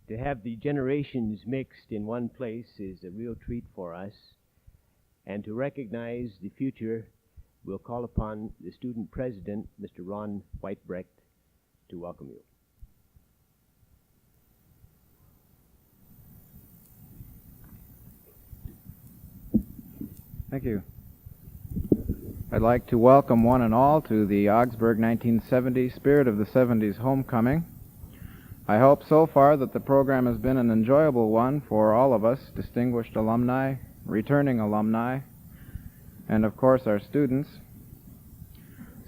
To have the generations mixed in one place is a real treat for us. And to recognize the future, we'll call upon the student president, Mr. Ron Whitebrecht, to welcome you. Thank you. I'd like to welcome one and all to the Augsburg 1970 Spirit of the 70s Homecoming. I hope so far that the program has been an enjoyable one for all of us, distinguished alumni, returning alumni, and of course our students.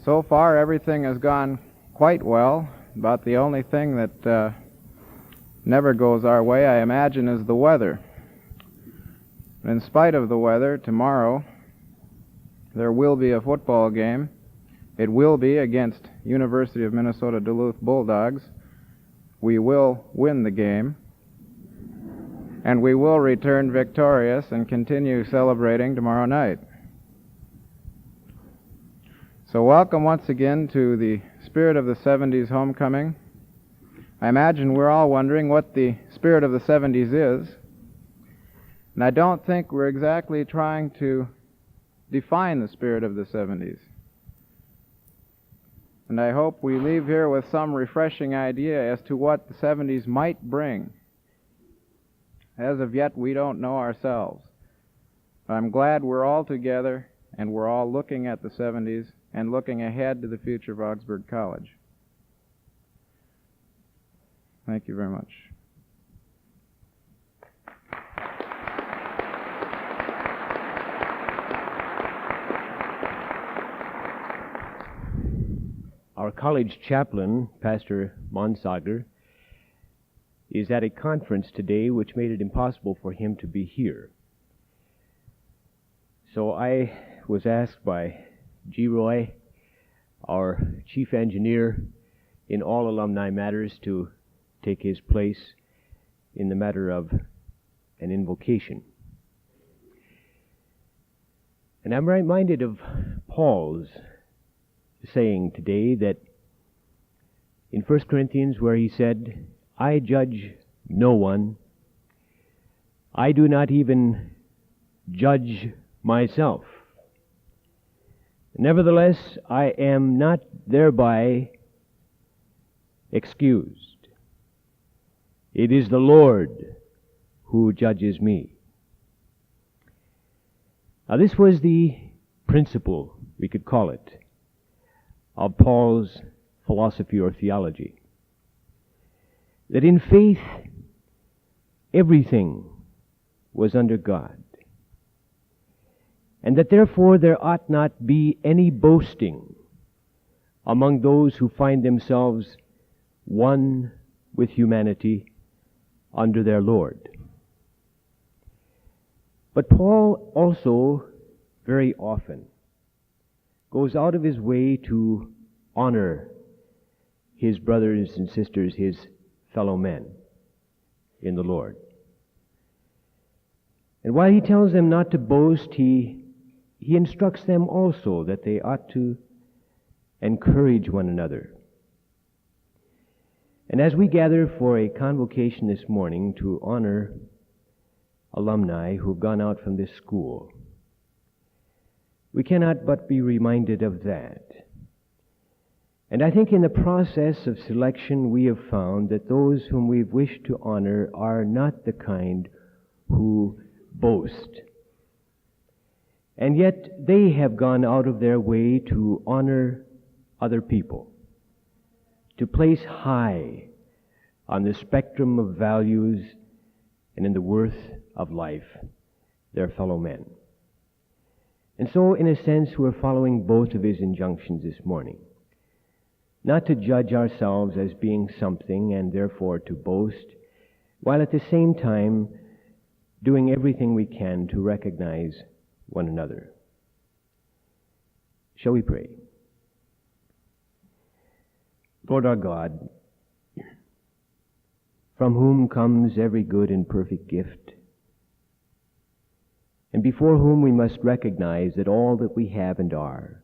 So far everything has gone quite well. About the only thing that never goes our way, I imagine, is the weather. In spite of the weather, tomorrow there will be a football game. It will be against University of Minnesota Duluth Bulldogs. We will win the game, and we will return victorious and continue celebrating tomorrow night. So welcome once again to the Spirit of the 70s Homecoming. I imagine we're all wondering what the Spirit of the 70s is. And I don't think we're exactly trying to define the spirit of the 70s. And I hope we leave here with some refreshing idea as to what the 70s might bring. As of yet, we don't know ourselves. But I'm glad we're all together and we're all looking at the 70s and looking ahead to the future of Augsburg College. Thank you very much. Our college chaplain, Pastor Monsager, is at a conference today which made it impossible for him to be here. So I was asked by G. Roy, our chief engineer in all alumni matters, to take his place in the matter of an invocation. And I'm reminded of Paul's saying today that in 1 Corinthians, where he said, I judge no one, I do not even judge myself. Nevertheless, I am not thereby excused. It is the Lord who judges me. Now, this was the principle, we could call it, of Paul's philosophy or theology. That in faith, everything was under God. And that therefore there ought not be any boasting among those who find themselves one with humanity under their Lord. But Paul also very often goes out of his way to honor his brothers and sisters, his fellow men in the Lord. And while he tells them not to boast, he instructs them also that they ought to encourage one another. And as we gather for a convocation this morning to honor alumni who have gone out from this school, we cannot but be reminded of that. And I think in the process of selection we have found that those whom we've wished to honor are not the kind who boast. And yet they have gone out of their way to honor other people, to place high on the spectrum of values and in the worth of life their fellow men. And so, in a sense, we're following both of his injunctions this morning. Not to judge ourselves as being something and therefore to boast, while at the same time doing everything we can to recognize one another. Shall we pray? Lord our God, from whom comes every good and perfect gift, and before whom we must recognize that all that we have and are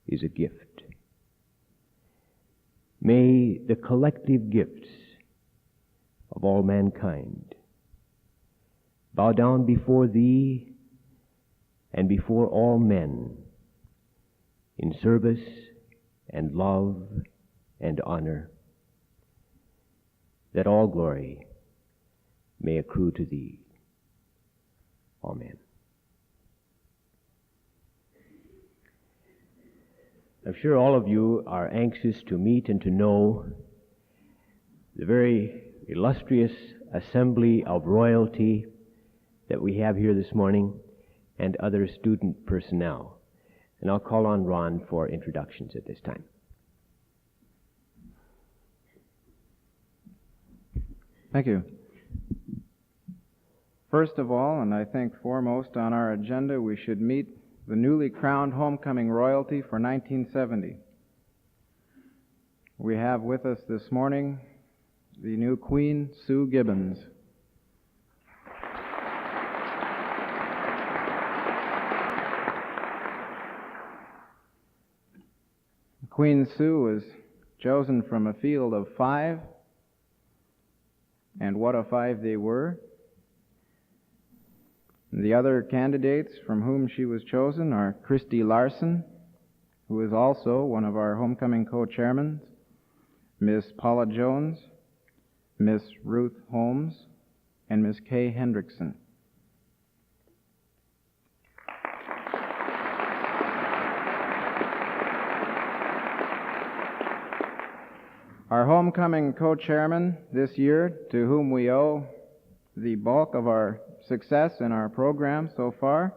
is a gift. May the collective gifts of all mankind, bow down before Thee and before all men in service and love and honor, that all glory may accrue to Thee. Amen. I'm sure all of you are anxious to meet and to know the very illustrious assembly of royalty that we have here this morning and other student personnel. And I'll call on Ron for introductions at this time. Thank you. First of all, and I think foremost on our agenda, we should meet the newly crowned homecoming royalty for 1970. We have with us this morning the new Queen Sue Gibbons. Queen Sue was chosen from a field of 5, and what a 5 they were. The other candidates from whom she was chosen are Christy Larson, who is also one of our homecoming co-chairmen, Miss Paula Jones, Miss Ruth Holmes, and Miss Kay Hendrickson. Our homecoming co-chairman this year, to whom we owe the bulk of our success in our program so far,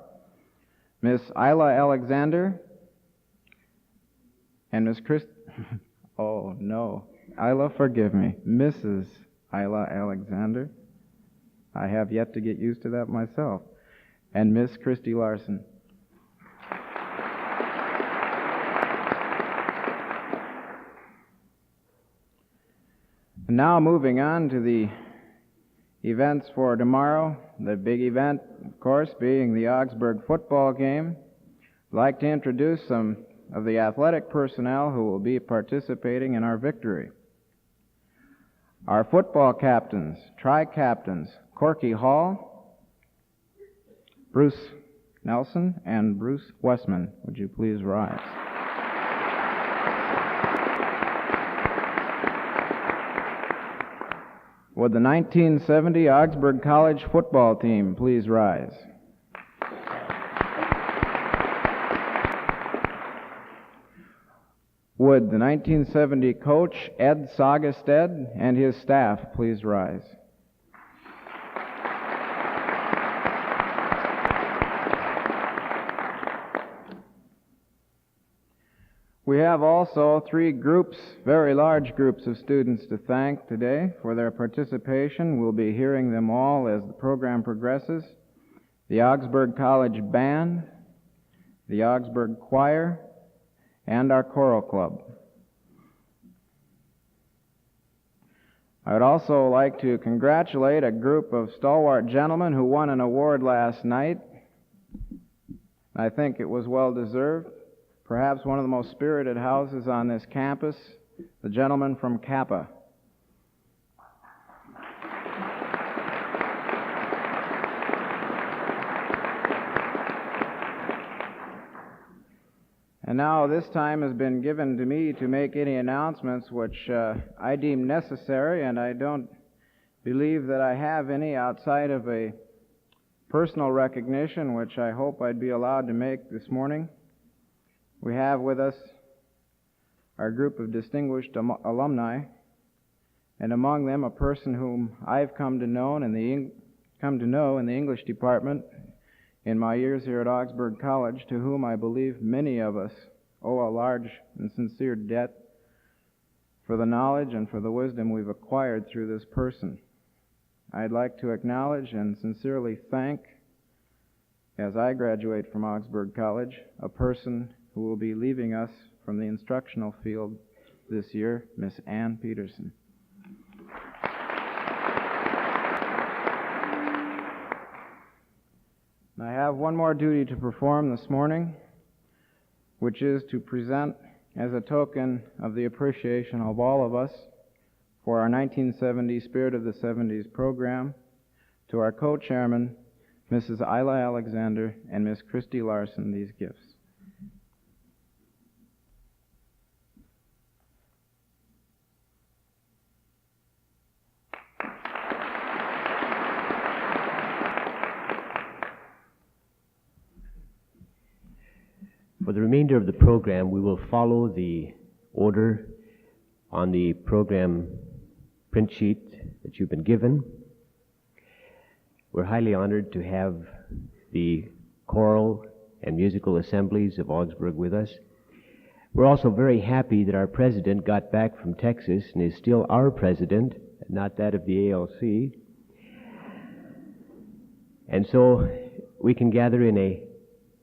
Miss Isla Alexander and Miss oh no, Isla, forgive me, Mrs. Isla Alexander. I have yet to get used to that myself. And Miss Christy Larson. And now moving on to the events for tomorrow, the big event, of course, being the Augsburg football game. I'd like to introduce some of the athletic personnel who will be participating in our victory. Our football captains, tri-captains, Corky Hall, Bruce Nelson, and Bruce Westman. Would you please rise? Would the 1970 Augsburg College football team please rise? Would the 1970 coach Ed Sagested and his staff please rise? We have also 3 groups, very large groups of students to thank today for their participation. We'll be hearing them all as the program progresses. The Augsburg College Band, the Augsburg Choir, and our Choral Club. I would also like to congratulate a group of stalwart gentlemen who won an award last night. I think it was well deserved. Perhaps one of the most spirited houses on this campus, the gentleman from Kappa. And now this time has been given to me to make any announcements which I deem necessary, and I don't believe that I have any outside of a personal recognition, which I hope I'd be allowed to make this morning. We have with us our group of distinguished alumni, and among them a person whom I've come to know in the English department in my years here at Augsburg College, to whom I believe many of us owe a large and sincere debt for the knowledge and for the wisdom we've acquired through this person. I'd like to acknowledge and sincerely thank, as I graduate from Augsburg College, a person who will be leaving us from the instructional field this year, Miss Ann Peterson. I have one more duty to perform this morning, which is to present, as a token of the appreciation of all of us for our 1970 Spirit of the 70s program, to our co-chairman, Mrs. Isla Alexander and Miss Christy Larson, these gifts. For the remainder of the program, we will follow the order on the program print sheet that you've been given. We're highly honored to have the choral and musical assemblies of Augsburg with us. We're also very happy that our president got back from Texas and is still our president, not that of the ALC. And so we can gather in a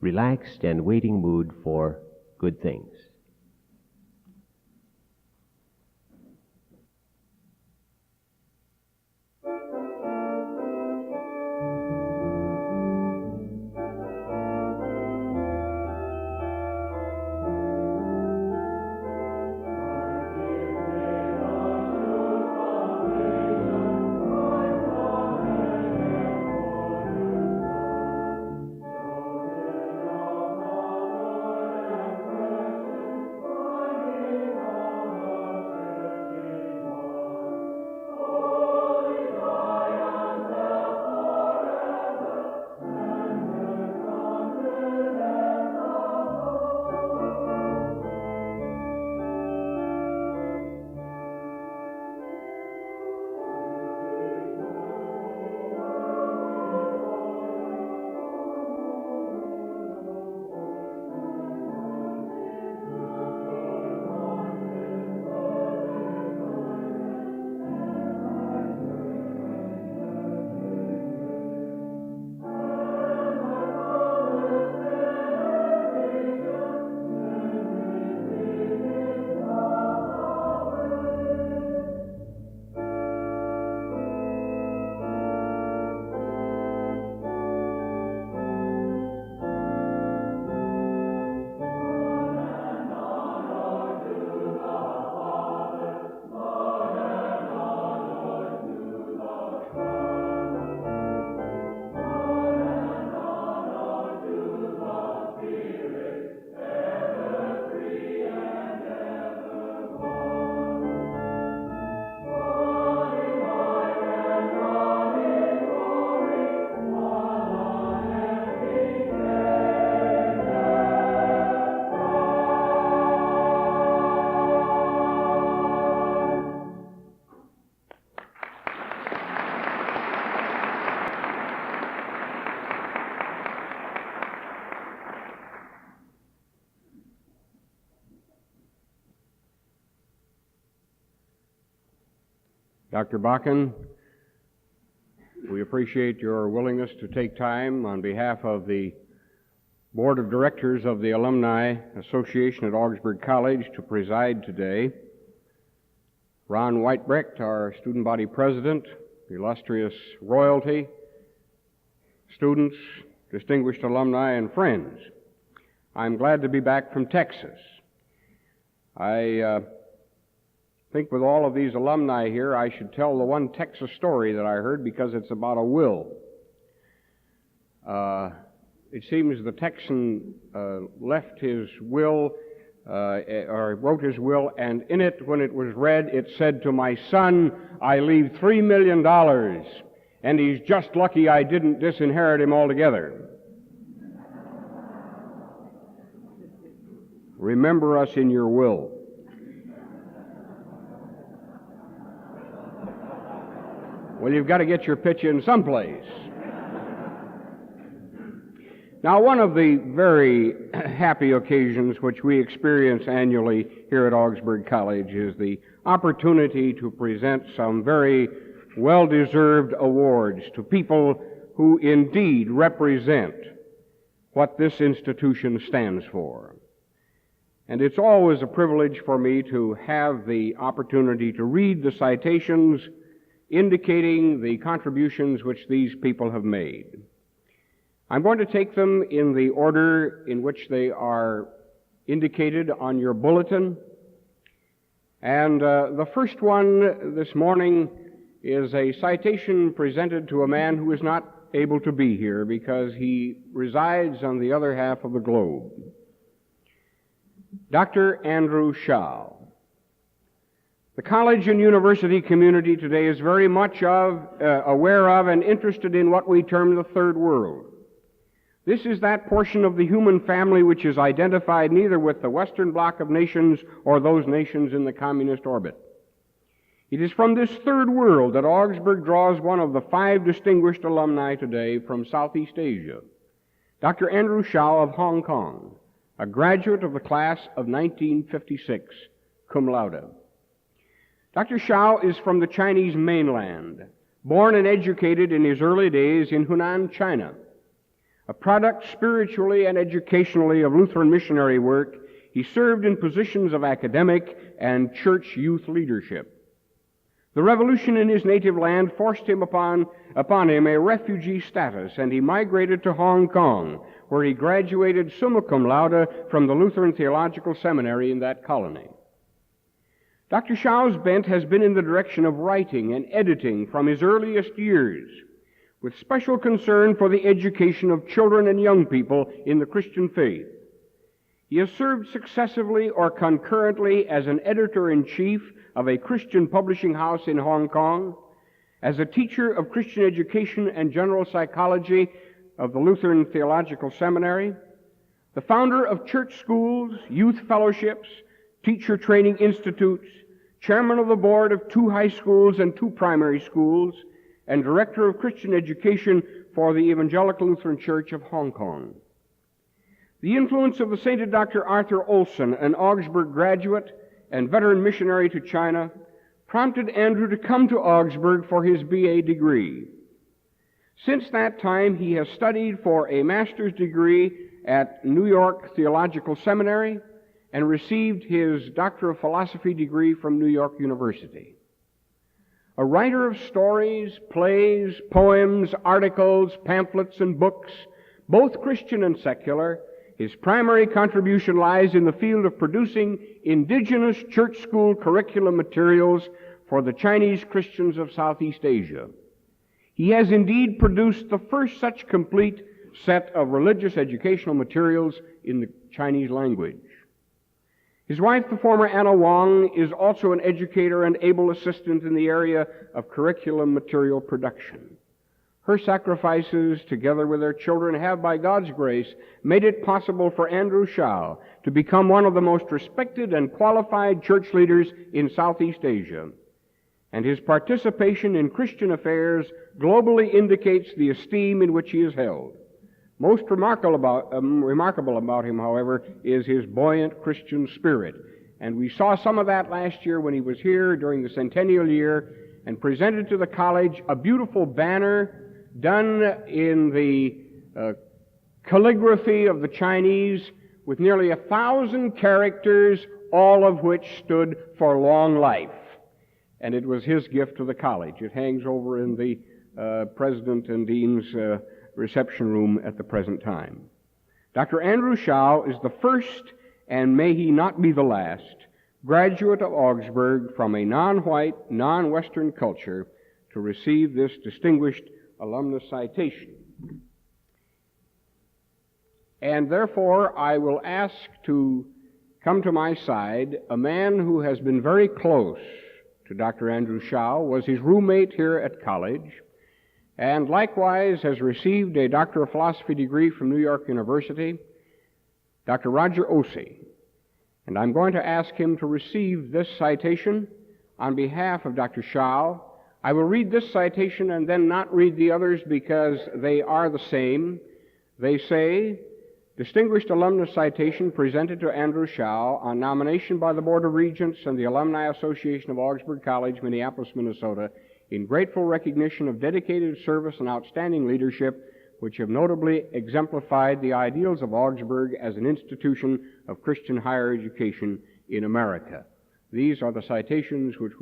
relaxed and waiting mood for good things. Dr. Bakken, we appreciate your willingness to take time on behalf of the Board of Directors of the Alumni Association at Augsburg College to preside today. Ron Whitebrecht, our student body president, illustrious royalty, students, distinguished alumni, and friends, I'm glad to be back from Texas. I think with all of these alumni here, I should tell the one Texas story that I heard because it's about a will. It seems the Texan left his will, or wrote his will, and in it, when it was read, it said, "To my son, I leave $3 million, and he's just lucky I didn't disinherit him altogether." Remember us in your will. Well, you've got to get your pitch in someplace. Now, one of the very happy occasions which we experience annually here at Augsburg College is the opportunity to present some very well-deserved awards to people who indeed represent what this institution stands for. And it's always a privilege for me to have the opportunity to read the citations indicating the contributions which these people have made. I'm going to take them in the order in which they are indicated on your bulletin, And the first one this morning is a citation presented to a man who is not able to be here because he resides on the other half of the globe. Dr. Andrew Shaw. The college and university community today is very much aware of and interested in what we term the third world. This is that portion of the human family which is identified neither with the Western bloc of nations or those nations in the communist orbit. It is from this third world that Augsburg draws one of the 5 distinguished alumni today from Southeast Asia, Dr. Andrew Shaw of Hong Kong, a graduate of the class of 1956, cum laude. Dr. Shaw is from the Chinese mainland, born and educated in his early days in Hunan, China. A product spiritually and educationally of Lutheran missionary work, he served in positions of academic and church youth leadership. The revolution in his native land forced him upon him a refugee status, and he migrated to Hong Kong, where he graduated summa cum laude from the Lutheran Theological Seminary in that colony. Dr. Shaw's bent has been in the direction of writing and editing from his earliest years, with special concern for the education of children and young people in the Christian faith. He has served successively or concurrently as an editor-in-chief of a Christian publishing house in Hong Kong, as a teacher of Christian education and general psychology of the Lutheran Theological Seminary, the founder of church schools, youth fellowships, teacher training institutes, chairman of the board of 2 high schools and 2 primary schools, and director of Christian education for the Evangelical Lutheran Church of Hong Kong. The influence of the sainted Dr. Arthur Olson, an Augsburg graduate and veteran missionary to China, prompted Andrew to come to Augsburg for his B.A. degree. Since that time, he has studied for a master's degree at New York Theological Seminary and received his Doctor of Philosophy degree from New York University. A writer of stories, plays, poems, articles, pamphlets, and books, both Christian and secular, his primary contribution lies in the field of producing indigenous church school curriculum materials for the Chinese Christians of Southeast Asia. He has indeed produced the first such complete set of religious educational materials in the Chinese language. His wife, the former Anna Wong, is also an educator and able assistant in the area of curriculum material production. Her sacrifices, together with their children, have, by God's grace, made it possible for Andrew Shaw to become one of the most respected and qualified church leaders in Southeast Asia. And his participation in Christian affairs globally indicates the esteem in which he is held. Most remarkable about him, however, is his buoyant Christian spirit. And we saw some of that last year when he was here during the centennial year and presented to the college a beautiful banner done in the calligraphy of the Chinese with nearly 1,000 characters, all of which stood for long life. And it was his gift to the college. It hangs over in the President and Dean's reception room at the present time. Dr. Andrew Shaw is the first, and may he not be the last, graduate of Augsburg from a non-white, non-Western culture to receive this distinguished alumnus citation. And therefore, I will ask to come to my side a man who has been very close to Dr. Andrew Shaw, was his roommate here at college, and likewise has received a Doctor of Philosophy degree from New York University, Dr. Roger Osey. And I'm going to ask him to receive this citation on behalf of Dr. Shaw. I will read this citation and then not read the others because they are the same. They say, Distinguished Alumnus Citation presented to Andrew Shaw on nomination by the Board of Regents and the Alumni Association of Augsburg College, Minneapolis, Minnesota, in grateful recognition of dedicated service and outstanding leadership which have notably exemplified the ideals of Augsburg as an institution of Christian higher education in America. These are the citations which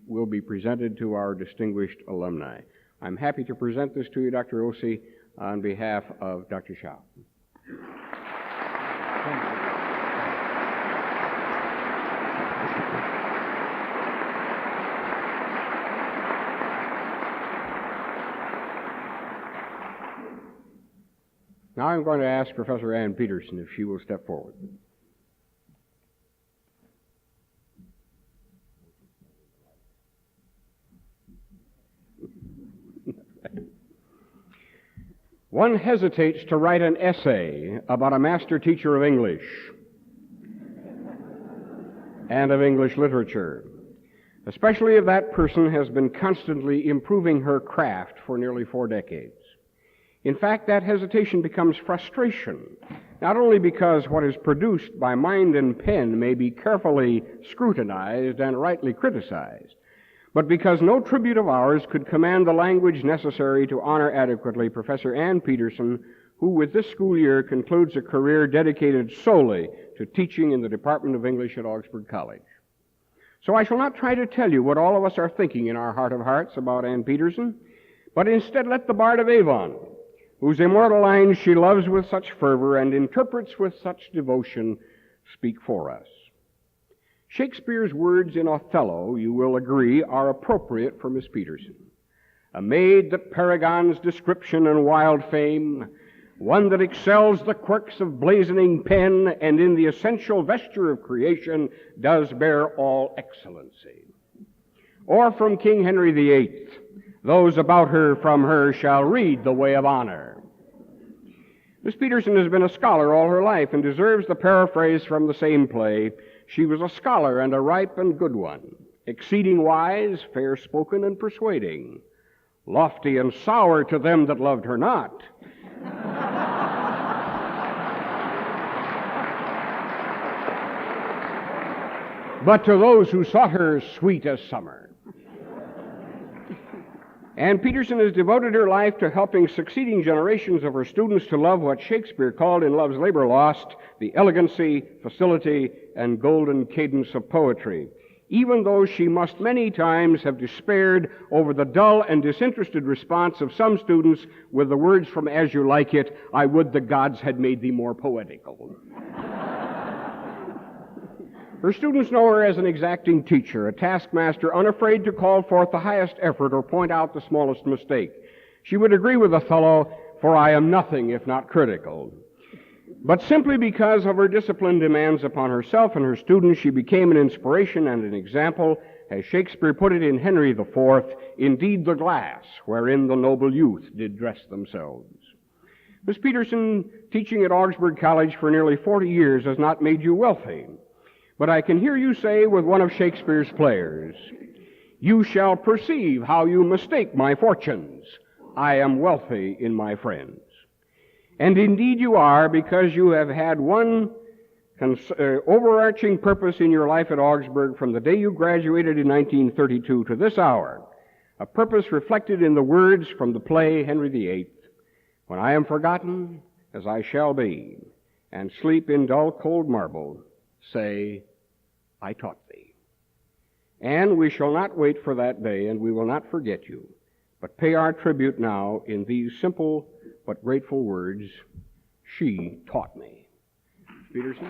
will be presented to our distinguished alumni. I'm happy to present this to you, Dr. Osey, on behalf of Dr. Shaw. Now I'm going to ask Professor Ann Peterson if she will step forward. One hesitates to write an essay about a master teacher of English and of English literature, especially if that person has been constantly improving her craft for nearly 4 decades. In fact, that hesitation becomes frustration, not only because what is produced by mind and pen may be carefully scrutinized and rightly criticized, but because no tribute of ours could command the language necessary to honor adequately Professor Ann Peterson, who with this school year concludes a career dedicated solely to teaching in the Department of English at Augsburg College. So I shall not try to tell you what all of us are thinking in our heart of hearts about Ann Peterson, but instead let the Bard of Avon, whose immortal lines she loves with such fervor and interprets with such devotion, speak for us. Shakespeare's words in Othello, you will agree, are appropriate for Miss Peterson. A maid that paragons description and wild fame, one that excels the quirks of blazoning pen, and in the essential vesture of creation does bear all excellency. Or from King Henry VIII, those about her from her shall read the way of honor. Miss Peterson has been a scholar all her life and deserves the paraphrase from the same play. She was a scholar and a ripe and good one, exceeding wise, fair-spoken and persuading, lofty and sour to them that loved her not, but to those who sought her sweet as summer. Ann Peterson has devoted her life to helping succeeding generations of her students to love what Shakespeare called in Love's Labor Lost the elegancy, facility, and golden cadence of poetry, even though she must many times have despaired over the dull and disinterested response of some students with the words from As You Like It, "I would the gods had made thee more poetical." Her students know her as an exacting teacher, a taskmaster unafraid to call forth the highest effort or point out the smallest mistake. She would agree with Othello, "For I am nothing if not critical." But simply because of her disciplined demands upon herself and her students, she became an inspiration and an example, as Shakespeare put it in Henry IV, "Indeed the glass wherein the noble youth did dress themselves." Miss Peterson, teaching at Augsburg College for nearly 40 years has not made you wealthy. But I can hear you say with one of Shakespeare's players, "You shall perceive how you mistake my fortunes. I am wealthy in my friends." And indeed you are, because you have had one overarching purpose in your life at Augsburg from the day you graduated in 1932 to this hour, a purpose reflected in the words from the play Henry VIII, "When I am forgotten, as I shall be, and sleep in dull cold marble, say, I taught thee." And we shall not wait for that day, and we will not forget you, but pay our tribute now in these simple but grateful words, "She taught me." Peterson?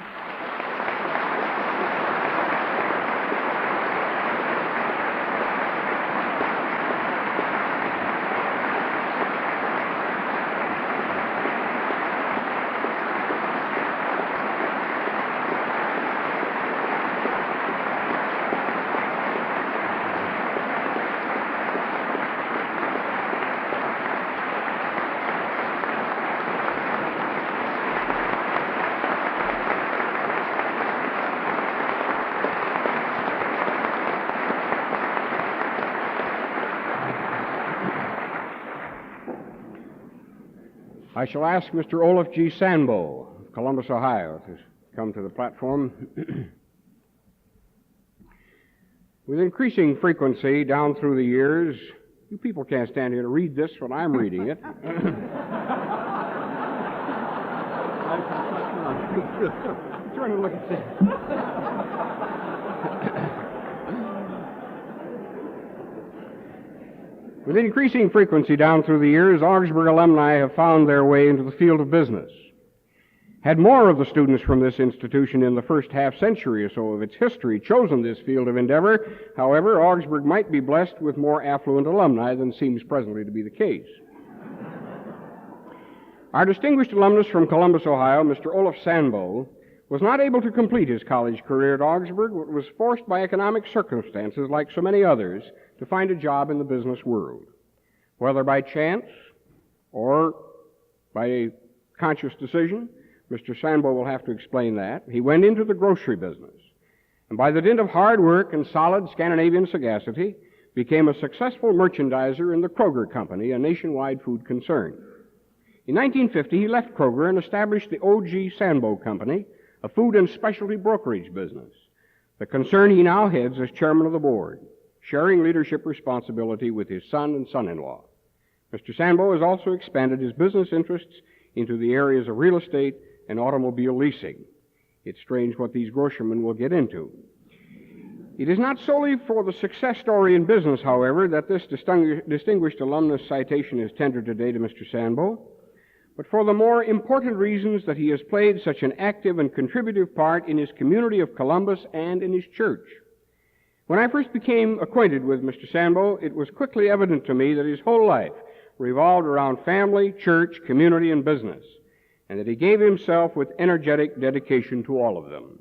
I shall ask Mr. Olaf G. Sanbo of Columbus, Ohio, to come to the platform. With increasing frequency down through the years, you people can't stand here to read this when I'm reading it. I'm trying to look at this. With increasing frequency down through the years, Augsburg alumni have found their way into the field of business. Had more of the students from this institution in the first half-century or so of its history chosen this field of endeavor, however, Augsburg might be blessed with more affluent alumni than seems presently to be the case. Our distinguished alumnus from Columbus, Ohio, Mr. Olaf Sandbo, was not able to complete his college career at Augsburg, but was forced by economic circumstances, like so many others, to find a job in the business world. Whether by chance or by a conscious decision, Mr. Sandbo will have to explain that. He went into the grocery business, and by the dint of hard work and solid Scandinavian sagacity, became a successful merchandiser in the Kroger Company, a nationwide food concern. In 1950, he left Kroger and established the O.G. Sandbo Company, a food and specialty brokerage business. The concern he now heads as chairman of the board, sharing leadership responsibility with his son and son-in-law. Mr. Sandbo has also expanded his business interests into the areas of real estate and automobile leasing. It's strange what these grocermen will get into. It is not solely for the success story in business, however, that this distinguished alumnus citation is tendered today to Mr. Sandbo, but for the more important reasons that he has played such an active and contributive part in his community of Columbus and in his church. When I first became acquainted with Mr. Sandbo, it was quickly evident to me that his whole life revolved around family, church, community, and business, and that he gave himself with energetic dedication to all of them.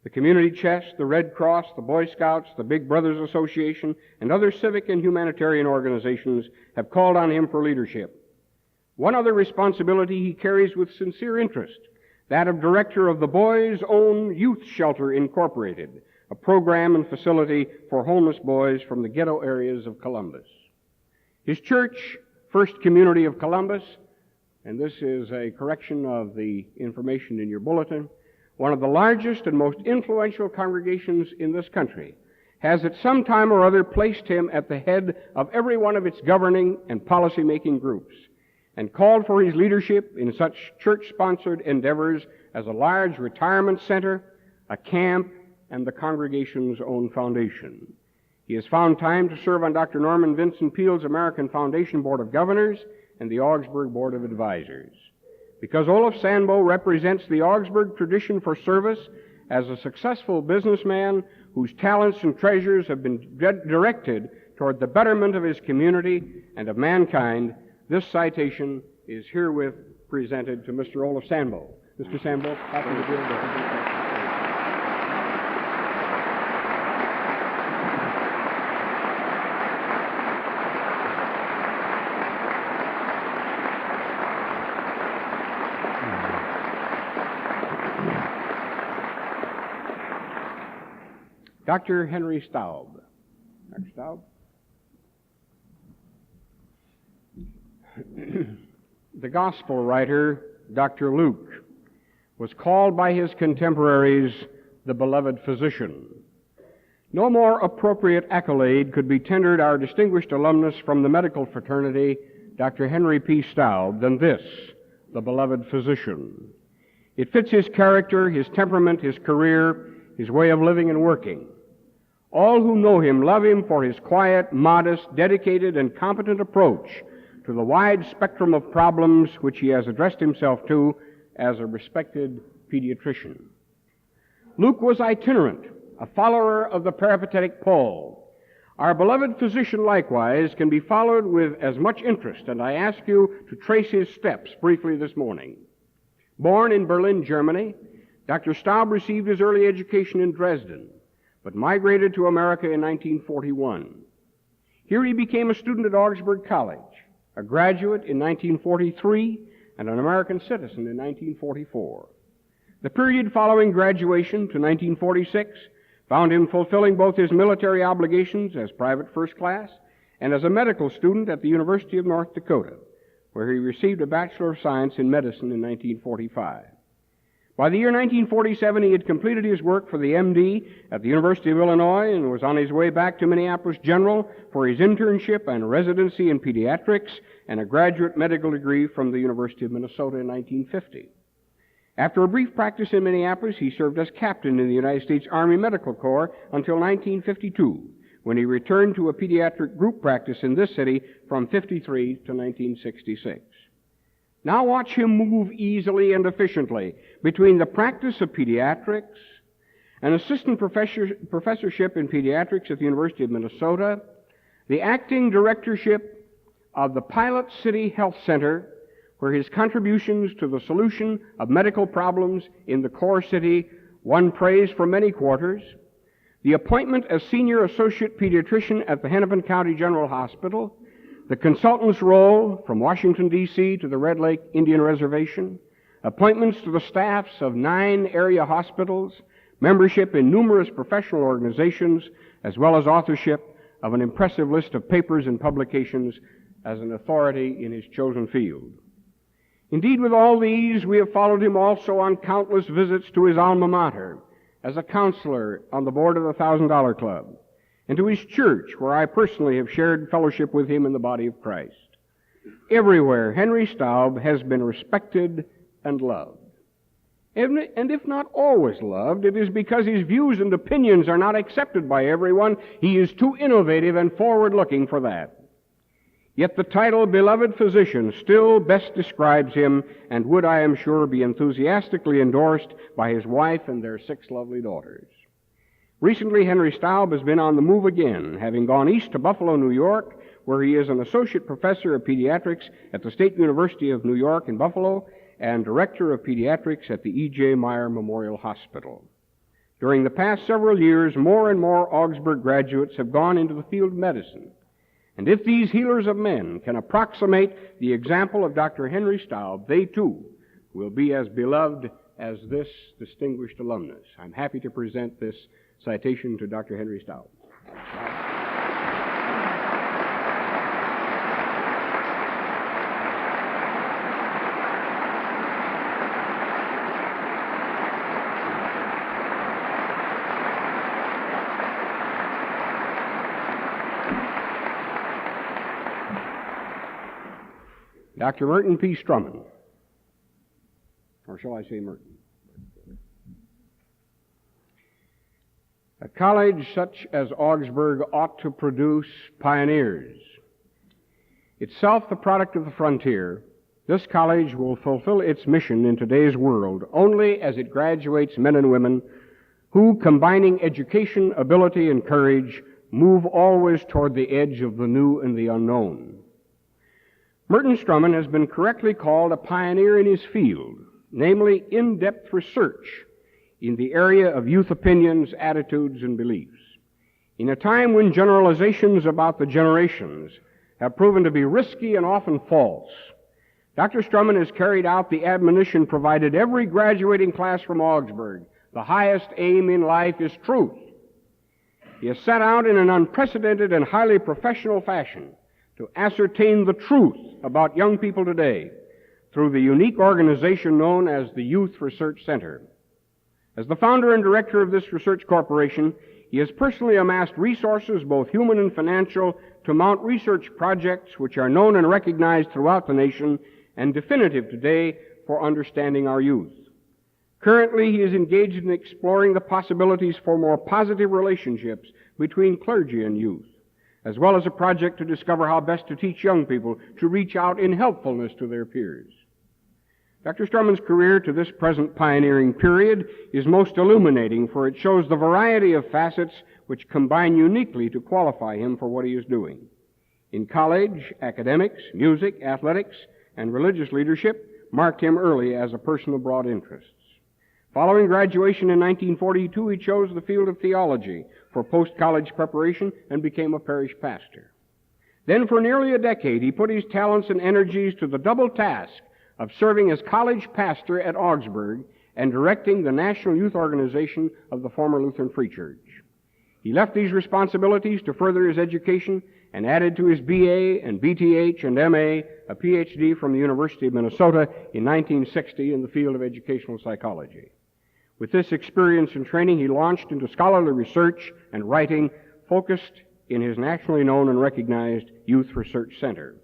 The Community Chest, the Red Cross, the Boy Scouts, the Big Brothers Association, and other civic and humanitarian organizations have called on him for leadership. One other responsibility he carries with sincere interest, that of director of the Boys' Own Youth Shelter Incorporated, a program and facility for homeless boys from the ghetto areas of Columbus. His church, First Community of Columbus, and this is a correction of the information in your bulletin, one of the largest and most influential congregations in this country, has at some time or other placed him at the head of every one of its governing and policy-making groups, and called for his leadership in such church-sponsored endeavors as a large retirement center, a camp, and the congregation's own foundation. He has found time to serve on Dr. Norman Vincent Peale's American Foundation Board of Governors and the Augsburg Board of Advisors. Because Olaf Sandbo represents the Augsburg tradition for service as a successful businessman whose talents and treasures have been directed toward the betterment of his community and of mankind, this citation is herewith presented to Mr. Olaf Sandbo. Mr. Sandbo, happy to be with you. Dr. Henry Staub. Dr. Staub? The gospel writer, Dr. Luke, was called by his contemporaries the beloved physician. No more appropriate accolade could be tendered our distinguished alumnus from the medical fraternity, Dr. Henry P. Staub, than this, the beloved physician. It fits his character, his temperament, his career, his way of living and working. All who know him love him for his quiet, modest, dedicated, and competent approach to the wide spectrum of problems which he has addressed himself to as a respected pediatrician. Luke was itinerant, a follower of the peripatetic Paul. Our beloved physician, likewise, can be followed with as much interest, and I ask you to trace his steps briefly this morning. Born in Berlin, Germany, Dr. Staub received his early education in Dresden, but migrated to America in 1941. Here he became a student at Augsburg College, a graduate in 1943, and an American citizen in 1944. The period following graduation to 1946 found him fulfilling both his military obligations as private first class and as a medical student at the University of North Dakota, where he received a Bachelor of Science in Medicine in 1945. By the year 1947, he had completed his work for the MD at the University of Illinois and was on his way back to Minneapolis General for his internship and residency in pediatrics and a graduate medical degree from the University of Minnesota in 1950. After a brief practice in Minneapolis, he served as captain in the United States Army Medical Corps until 1952, when he returned to a pediatric group practice in this city from 1953 to 1966. Now watch him move easily and efficiently between the practice of pediatrics, an assistant professorship in pediatrics at the University of Minnesota, the acting directorship of the Pilot City Health Center, where his contributions to the solution of medical problems in the core city won praise from many quarters, the appointment as senior associate pediatrician at the Hennepin County General Hospital, the consultant's role from Washington, D.C. to the Red Lake Indian Reservation, appointments to the staffs of 9 area hospitals, membership in numerous professional organizations, as well as authorship of an impressive list of papers and publications as an authority in his chosen field. Indeed, with all these, we have followed him also on countless visits to his alma mater, as a counselor on the board of the $1,000 Club, and to his church, where I personally have shared fellowship with him in the body of Christ. Everywhere, Henry Staub has been respected and loved. And if not always loved, it is because his views and opinions are not accepted by everyone. He is too innovative and forward-looking for that. Yet the title beloved physician still best describes him and would, I am sure, be enthusiastically endorsed by his wife and their 6 lovely daughters. Recently, Henry Staub has been on the move again, having gone east to Buffalo, New York, where he is an associate professor of pediatrics at the State University of New York in Buffalo and director of pediatrics at the E.J. Meyer Memorial Hospital. During the past several years, more and more Augsburg graduates have gone into the field of medicine. And if these healers of men can approximate the example of Dr. Henry Staub, they too will be as beloved as this distinguished alumnus. I'm happy to present this citation to Dr. Henry Staub. Dr. Merton P. Strumman, or shall I say Merton? A college such as Augsburg ought to produce pioneers. Itself the product of the frontier, this college will fulfill its mission in today's world only as it graduates men and women who, combining education, ability, and courage, move always toward the edge of the new and the unknown. Merton Strumman has been correctly called a pioneer in his field, namely in-depth research in the area of youth opinions, attitudes, and beliefs. In a time when generalizations about the generations have proven to be risky and often false, Dr. Strumman has carried out the admonition provided every graduating class from Augsburg: the highest aim in life is truth. He has set out in an unprecedented and highly professional fashion to ascertain the truth about young people today through the unique organization known as the Youth Research Center. As the founder and director of this research corporation, he has personally amassed resources, both human and financial, to mount research projects which are known and recognized throughout the nation and definitive today for understanding our youth. Currently, he is engaged in exploring the possibilities for more positive relationships between clergy and youth, as well as a project to discover how best to teach young people to reach out in helpfulness to their peers. Dr. Strumman's career to this present pioneering period is most illuminating, for it shows the variety of facets which combine uniquely to qualify him for what he is doing. In college, academics, music, athletics, and religious leadership marked him early as a person of broad interests. Following graduation in 1942, he chose the field of theology for post-college preparation and became a parish pastor. Then for nearly a decade, he put his talents and energies to the double task of serving as college pastor at Augsburg and directing the National Youth Organization of the former Lutheran Free Church. He left these responsibilities to further his education and added to his BA and BTH and MA a PhD from the University of Minnesota in 1960 in the field of educational psychology. With this experience and training, he launched into scholarly research and writing focused in his nationally known and recognized Youth Research Center.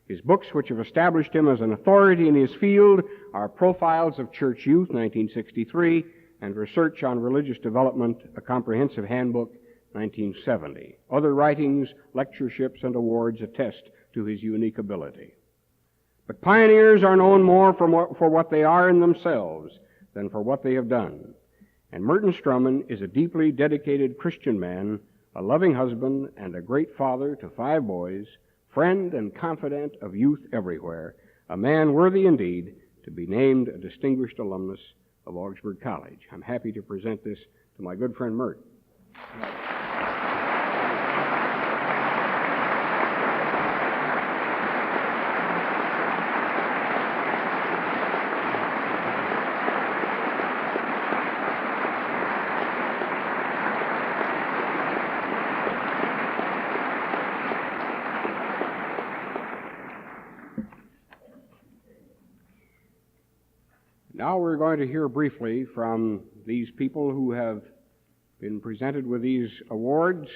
His books, which have established him as an authority in his field, are Profiles of Church Youth, 1963, and Research on Religious Development, a Comprehensive Handbook, 1970. Other writings, lectureships, and awards attest to his unique ability. But pioneers are known more for what they are in themselves than for what they have done. And Merton Strumman is a deeply dedicated Christian man, a loving husband, and a great father to 5 boys, friend and confidant of youth everywhere, a man worthy indeed to be named a distinguished alumnus of Augsburg College. I'm happy to present this to my good friend Mert. Now we're going to hear briefly from these people who have been presented with these awards.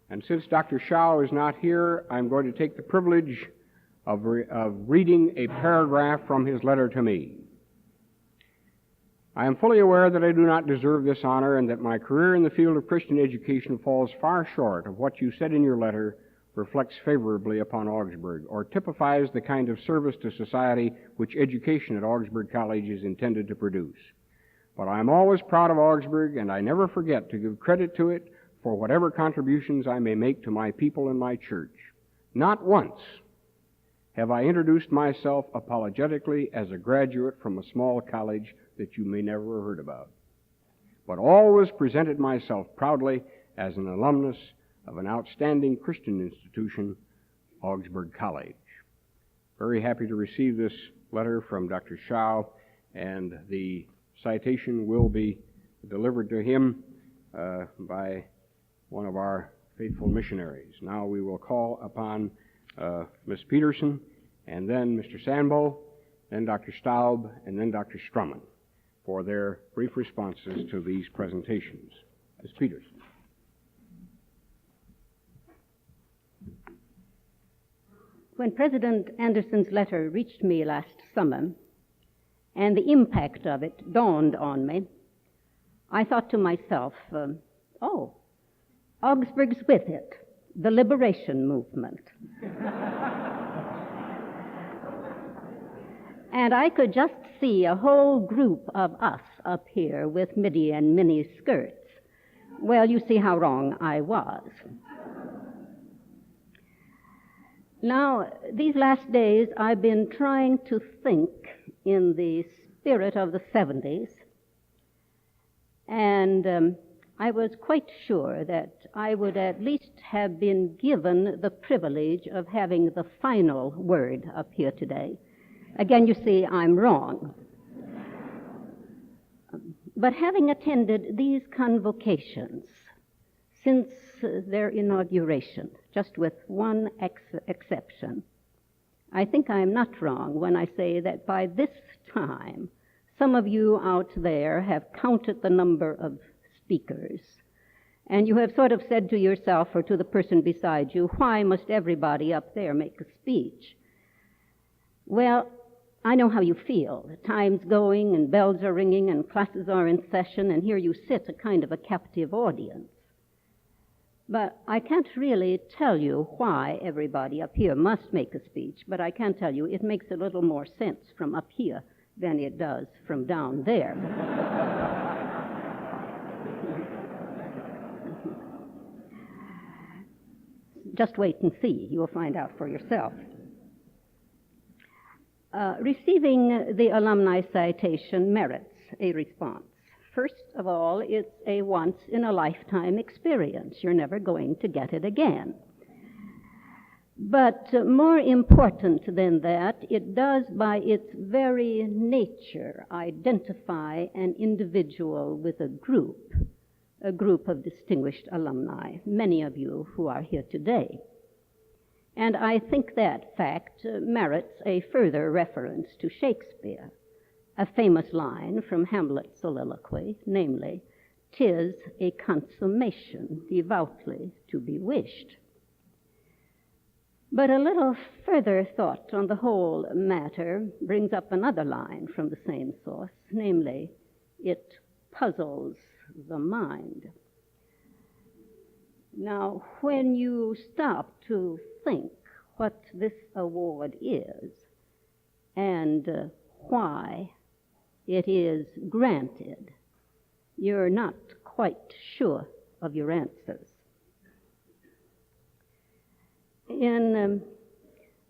And since Dr. Schau is not here, I'm going to take the privilege of reading a paragraph from his letter to me. I am fully aware that I do not deserve this honor and that my career in the field of Christian education falls far short of what you said in your letter reflects favorably upon Augsburg, or typifies the kind of service to society which education at Augsburg College is intended to produce. But I am always proud of Augsburg, and I never forget to give credit to it for whatever contributions I may make to my people and my church. Not once have I introduced myself apologetically as a graduate from a small college that you may never have heard about, but always presented myself proudly as an alumnus of an outstanding Christian institution, Augsburg College. Very happy to receive this letter from Dr. Schau, and the citation will be delivered to him by one of our faithful missionaries. Now we will call upon Ms. Peterson, and then Mr. Sambo, then Dr. Staub, and then Dr. Strumman for their brief responses to these presentations. Ms. Peterson. When President Anderson's letter reached me last summer, and the impact of it dawned on me, I thought to myself, Augsburg's with it, the liberation movement. And I could just see a whole group of us up here with midi and mini skirts. Well, you see how wrong I was. Now, these last days, I've been trying to think in the spirit of the 70s, and I was quite sure that I would at least have been given the privilege of having the final word up here today. Again, you see, I'm wrong. But having attended these convocations since their inauguration, just with one exception, I think I'm not wrong when I say that by this time, some of you out there have counted the number of speakers, and you have sort of said to yourself or to the person beside you, why must everybody up there make a speech? Well, I know how you feel. The time's going and bells are ringing and classes are in session, and here you sit, a kind of a captive audience. But I can't really tell you why everybody up here must make a speech, but I can tell you it makes a little more sense from up here than it does from down there. Just wait and see. You'll find out for yourself. Receiving the alumni citation merits a response. First of all, it's a once-in-a-lifetime experience. You're never going to get it again. But more important than that, it does by its very nature identify an individual with a group of distinguished alumni, many of you who are here today. And I think that fact merits a further reference to Shakespeare, a famous line from Hamlet's soliloquy, namely, "'Tis a consummation devoutly to be wished." But a little further thought on the whole matter brings up another line from the same source, namely, "It puzzles the mind." Now, when you stop to think what this award is and why it is granted, you're not quite sure of your answers. In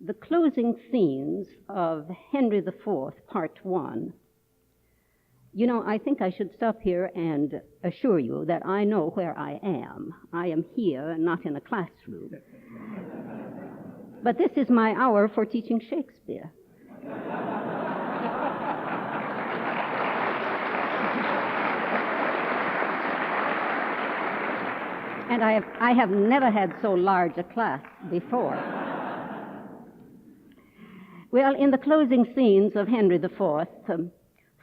the closing scenes of Henry IV, Part 1. You know, I think I should stop here and assure you that I know where I am. I am here, not in a classroom. But this is my hour for teaching Shakespeare. And I have never had so large a class before. Well, in the closing scenes of Henry IV,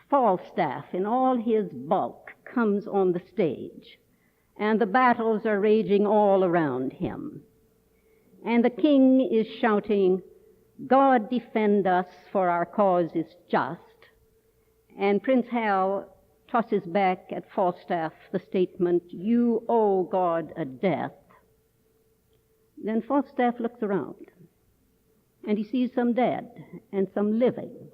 Falstaff in all his bulk comes on the stage, and the battles are raging all around him. And the king is shouting, "God defend us, for our cause is just." And Prince Hal tosses back at Falstaff the statement, "You owe God a death." Then Falstaff looks around, and he sees some dead and some living,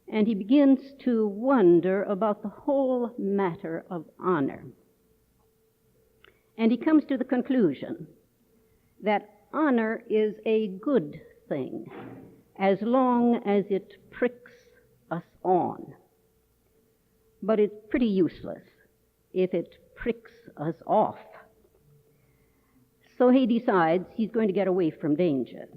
and he begins to wonder about the whole matter of honor. And he comes to the conclusion that honor is a good thing as long as it pricks us on. But it's pretty useless if it pricks us off. So he decides he's going to get away from danger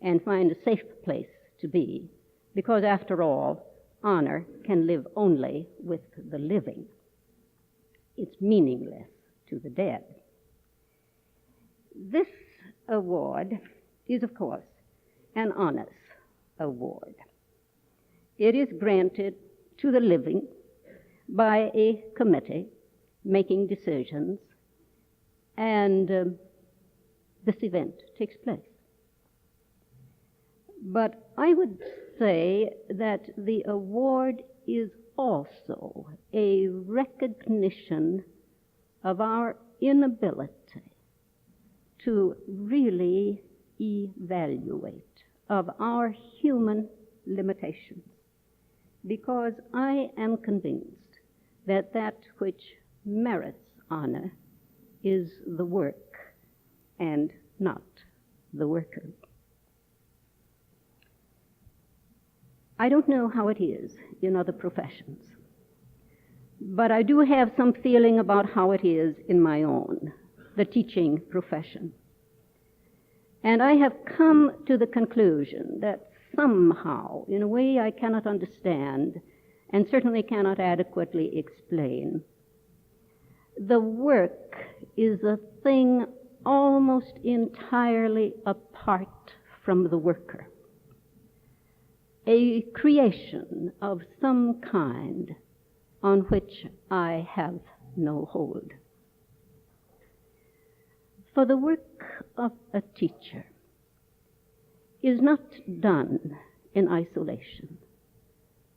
and find a safe place to be, because after all, honor can live only with the living. It's meaningless to the dead. This award is, of course, an honors award. It is granted to the living by a committee making decisions, and this event takes place. But I would say that the award is also a recognition of our inability to really evaluate of our human limitations, because I am convinced that that which merits honor is the work and not the worker. I don't know how it is in other professions, but I do have some feeling about how it is in my own, the teaching profession. And I have come to the conclusion that somehow, in a way I cannot understand and certainly cannot adequately explain, the work is a thing almost entirely apart from the worker, a creation of some kind on which I have no hold. For the work of a teacher is not done in isolation.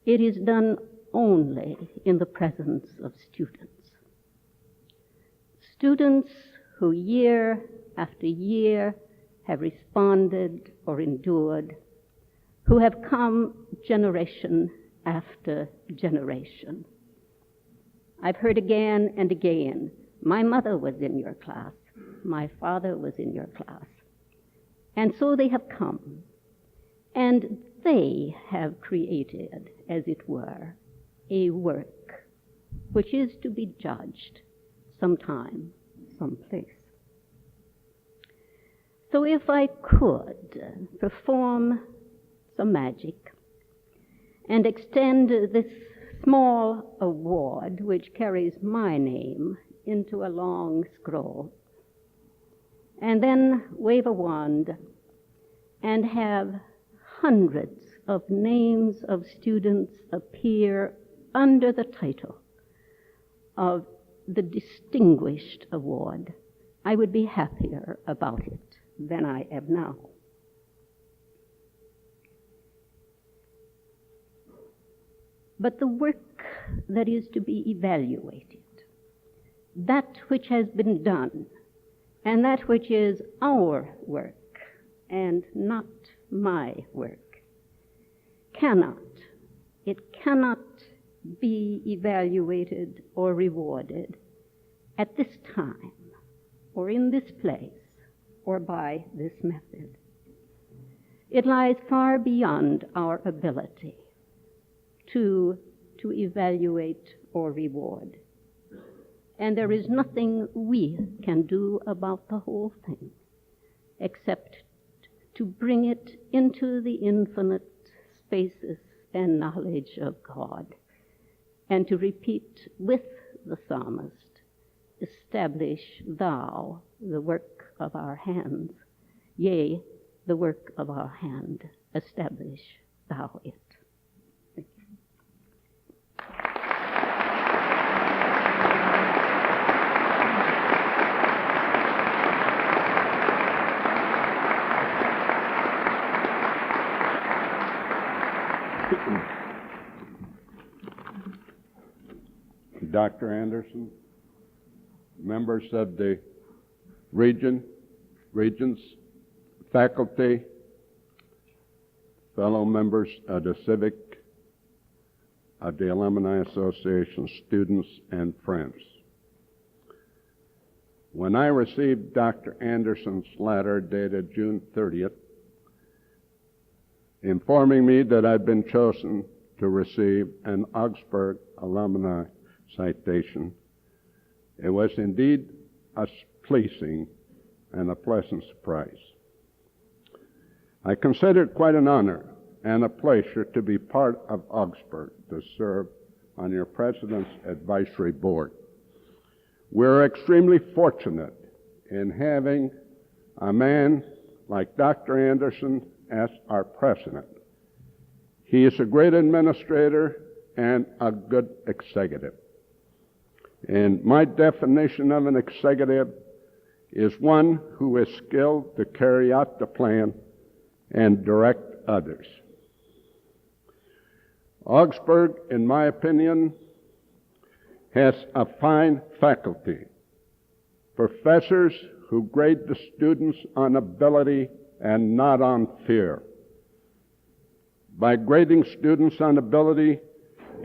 It is done only in the presence of students. Students who year after year have responded or endured, who have come generation after generation. I've heard again and again, "My mother was in your class, my father was in your class." And so they have come, and they have created, as it were, a work which is to be judged sometime, someplace. So if I could perform some magic and extend this small award, which carries my name, into a long scroll, and then wave a wand and have hundreds of names of students appear under the title of the Distinguished Award, I would be happier about it than I am now. But the work that is to be evaluated, that which has been done, and that which is our work and not my work, cannot be evaluated or rewarded at this time, or in this place, or by this method. It lies far beyond our ability to evaluate or reward. And there is nothing we can do about the whole thing except to bring it into the infinite spaces and knowledge of God, and to repeat with the psalmist, establish thou the work of our hands, yea, the work of our hand, establish thou it. Thank you. Dr. Anderson, members of the regents, faculty, fellow members of the civic, of the Alumni Association, students, and friends. When I received Dr. Anderson's letter dated June 30th, informing me that I'd been chosen to receive an Augsburg alumni citation, it was indeed a pleasing and a pleasant surprise. I consider it quite an honor and a pleasure to be part of Augsburg, to serve on your President's Advisory Board. We're extremely fortunate in having a man like Dr. Anderson as our President. He is a great administrator and a good executive. And my definition of an executive is one who is skilled to carry out the plan and direct others. Augsburg, in my opinion, has a fine faculty. Professors who grade the students on ability and not on fear. By grading students on ability,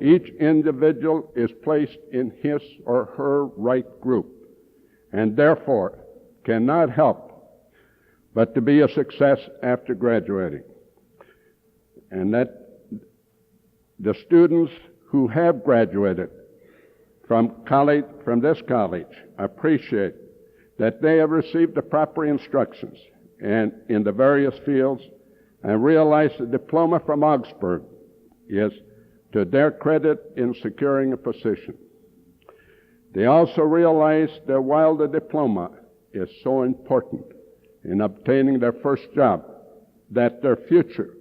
each individual is placed in his or her right group, and therefore cannot help but to be a success after graduating. And that the students who have graduated from this college appreciate that they have received the proper instructions and in the various fields, and realize the diploma from Augsburg is to their credit in securing a position. They also realize that while the diploma is so important in obtaining their first job, that their future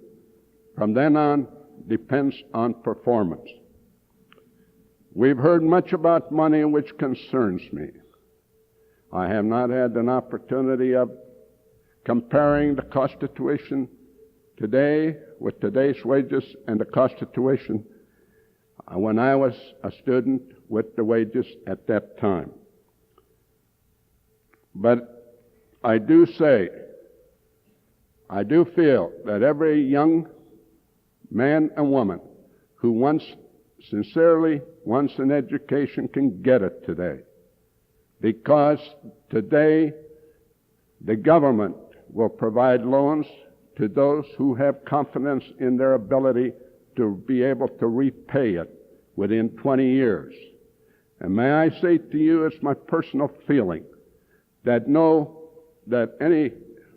from then on depends on performance. We've heard much about money, which concerns me. I have not had an opportunity of comparing the cost of tuition today with today's wages and the cost of tuition when I was a student with the wages at that time. But I do feel that every young man and woman who sincerely wants an education can get it today. Because today the government will provide loans to those who have confidence in their ability to be able to repay it within 20 years. And may I say to you, it's my personal feeling that any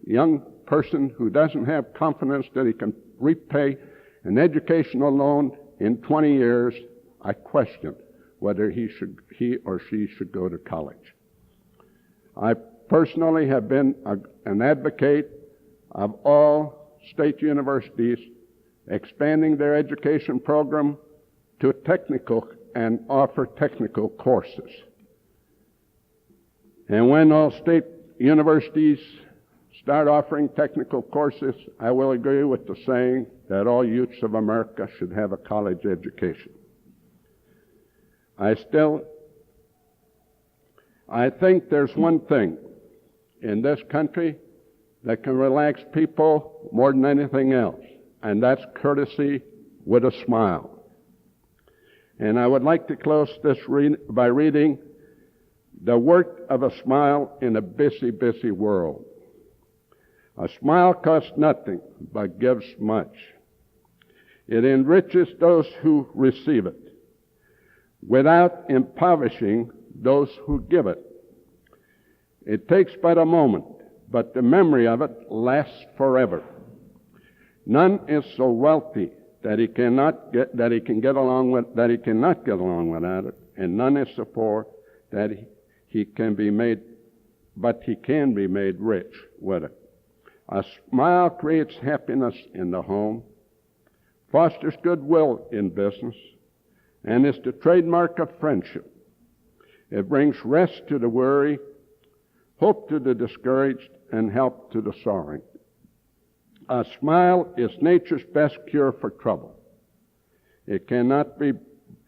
young person who doesn't have confidence that he can repay an educational loan in 20 years, I question whether he or she should go to college. I personally have been an advocate of all state universities expanding their education program to technical and offer technical courses. And when all state universities start offering technical courses, I will agree with the saying that all youths of America should have a college education. I think there's one thing in this country that can relax people more than anything else, and that's courtesy with a smile. And I would like to close this by reading "The Work of a Smile in a Busy, Busy World." A smile costs nothing, but gives much. It enriches those who receive it, without impoverishing those who give it. It takes but a moment, but the memory of it lasts forever. None is so wealthy that he cannot get along without it, and none is so poor that he can be made rich with it. A smile creates happiness in the home, fosters goodwill in business, and is the trademark of friendship. It brings rest to the weary, hope to the discouraged, and help to the sorrowing. A smile is nature's best cure for trouble. It cannot be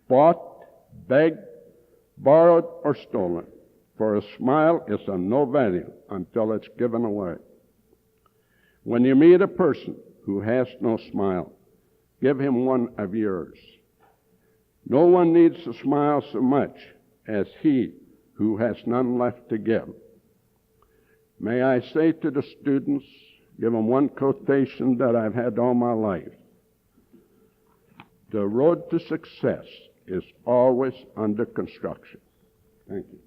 bought, begged, borrowed, or stolen, for a smile is of no value until it's given away. When you meet a person who has no smile, give him one of yours. No one needs to smile so much as he who has none left to give. May I say to the students, give them one quotation that I've had all my life. The road to success is always under construction. Thank you.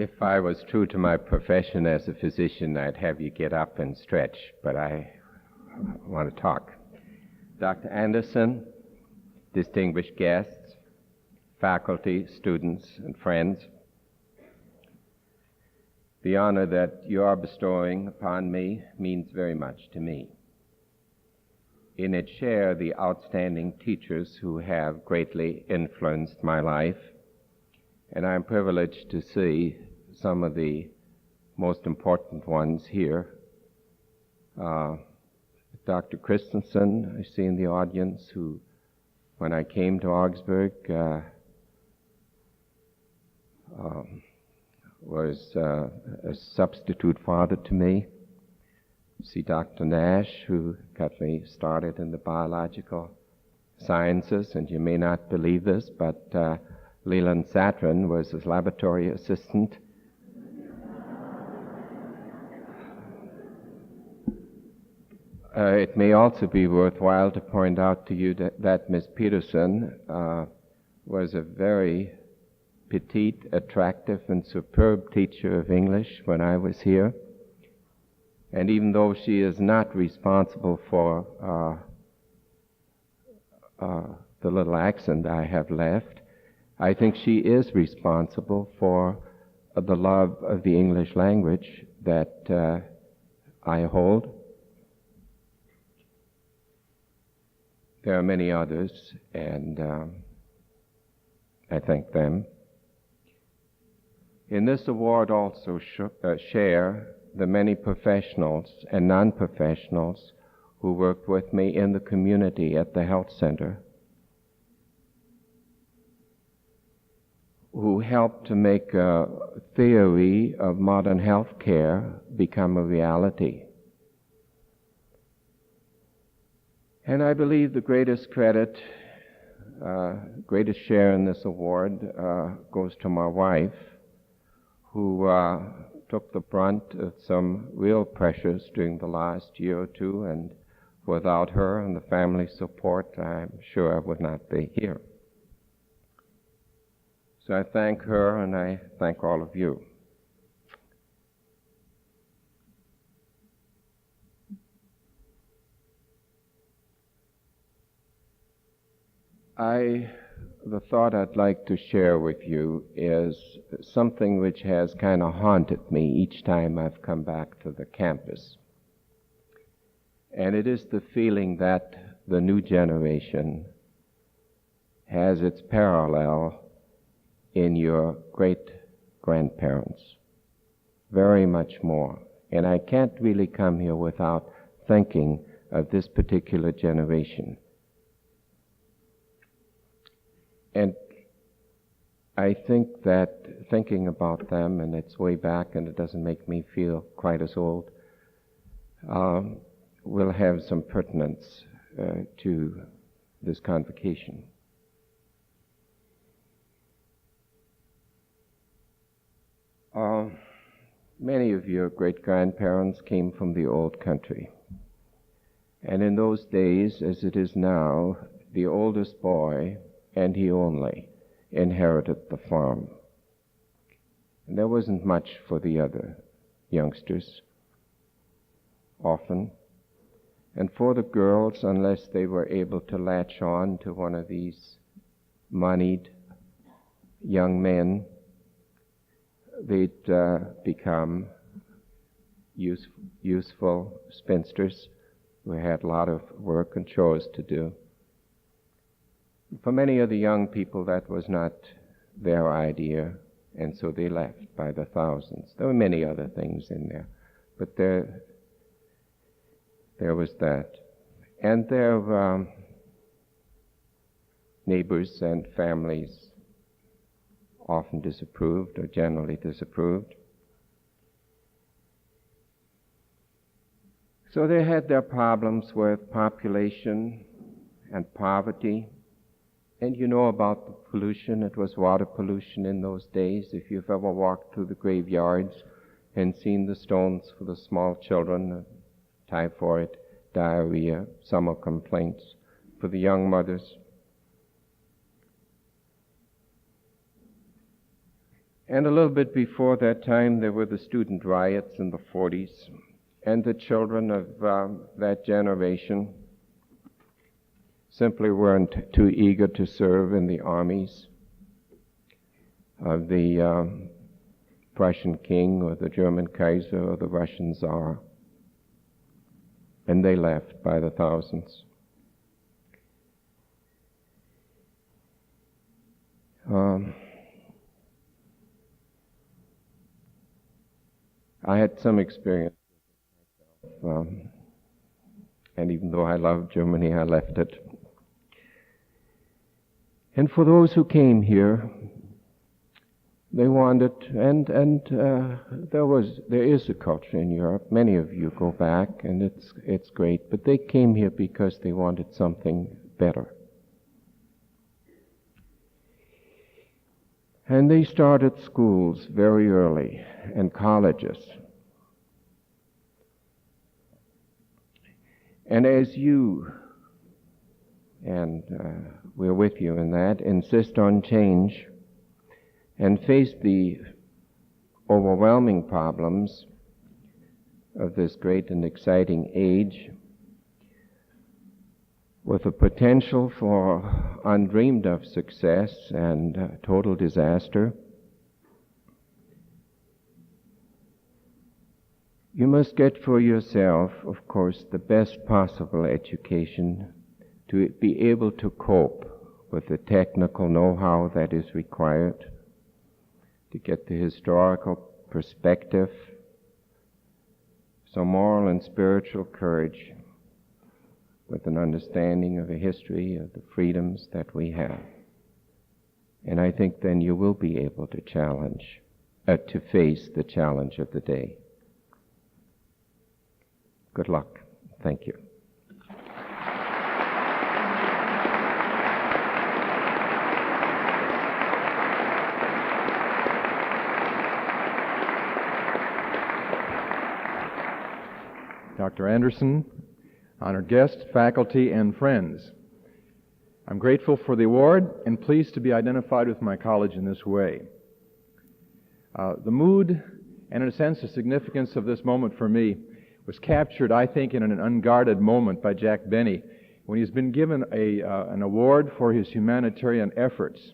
If I was true to my profession as a physician, I'd have you get up and stretch, but I want to talk. Dr. Anderson, distinguished guests, faculty, students, and friends, the honor that you are bestowing upon me means very much to me. In it share the outstanding teachers who have greatly influenced my life, and I'm privileged to see some of the most important ones here. Dr. Christensen, I see in the audience, who, when I came to Augsburg, was a substitute father to me. See Dr. Nash, who got me started in the biological sciences, and you may not believe this, but Leland Satrin was his laboratory assistant. It may also be worthwhile to point out to you that Miss Peterson was a very petite, attractive, and superb teacher of English when I was here. And even though she is not responsible for the little accent I have left, I think she is responsible for the love of the English language that I hold. There are many others, and I thank them. In this award also share the many professionals and non-professionals who worked with me in the community at the health center, who helped to make a theory of modern health care become a reality. And I believe the greatest credit, greatest share in this award goes to my wife, who took the brunt of some real pressures during the last year or two, and without her and the family support, I'm sure I would not be here. So I thank her, and I thank all of you. The thought I'd like to share with you is something which has kind of haunted me each time I've come back to the campus. And it is the feeling that the new generation has its parallel in your great-grandparents, very much more. And I can't really come here without thinking of this particular generation. And I think that thinking about them, and it's way back and it doesn't make me feel quite as old, will have some pertinence to this convocation. Many of your great-grandparents came from the old country. And in those days, as it is now, the oldest boy, and he only, inherited the farm. And there wasn't much for the other youngsters, often. And for the girls, unless they were able to latch on to one of these moneyed young men, they'd become useful spinsters who had a lot of work and chores to do. For many of the young people, that was not their idea, and so they left by the thousands. There were many other things in there, but there was that. And their neighbors and families often disapproved, or generally disapproved. So they had their problems with population and poverty. And you know about the pollution. It was water pollution in those days. If you've ever walked through the graveyards and seen the stones for the small children, typhoid, diarrhea, summer complaints for the young mothers. And a little bit before that time, there were the student riots in the 40s, and the children of that generation simply weren't too eager to serve in the armies of the Prussian king or the German Kaiser or the Russian Tsar. And they left by the thousands. I had some experience, and even though I loved Germany, I left it. And for those who came here, they wanted, and there is a culture in Europe. Many of you go back, and it's great. But they came here because they wanted something better. And they started schools very early, and colleges. And as you, and we're with you in that, insist on change and face the overwhelming problems of this great and exciting age with the potential for undreamed of success and total disaster, you must get for yourself, of course, the best possible education to be able to cope with the technical know-how that is required, to get the historical perspective, some moral and spiritual courage, with an understanding of the history of the freedoms that we have. And I think then you will be able to to face the challenge of the day. Good luck. Thank you. Dr. Anderson, honored guests, faculty, and friends. I'm grateful for the award and pleased to be identified with my college in this way. The mood and, in a sense, the significance of this moment for me was captured, I think, in an unguarded moment by Jack Benny when he's been given an award for his humanitarian efforts.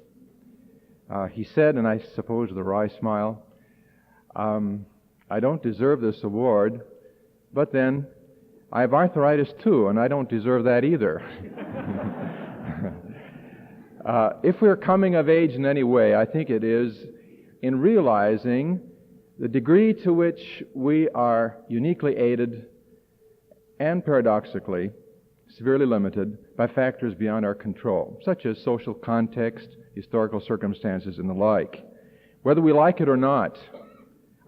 He said, and I suppose with a wry smile, I don't deserve this award, but then I have arthritis too, and I don't deserve that either. If we're coming of age in any way, I think it is in realizing the degree to which we are uniquely aided and paradoxically severely limited by factors beyond our control, such as social context, historical circumstances, and the like. Whether we like it or not,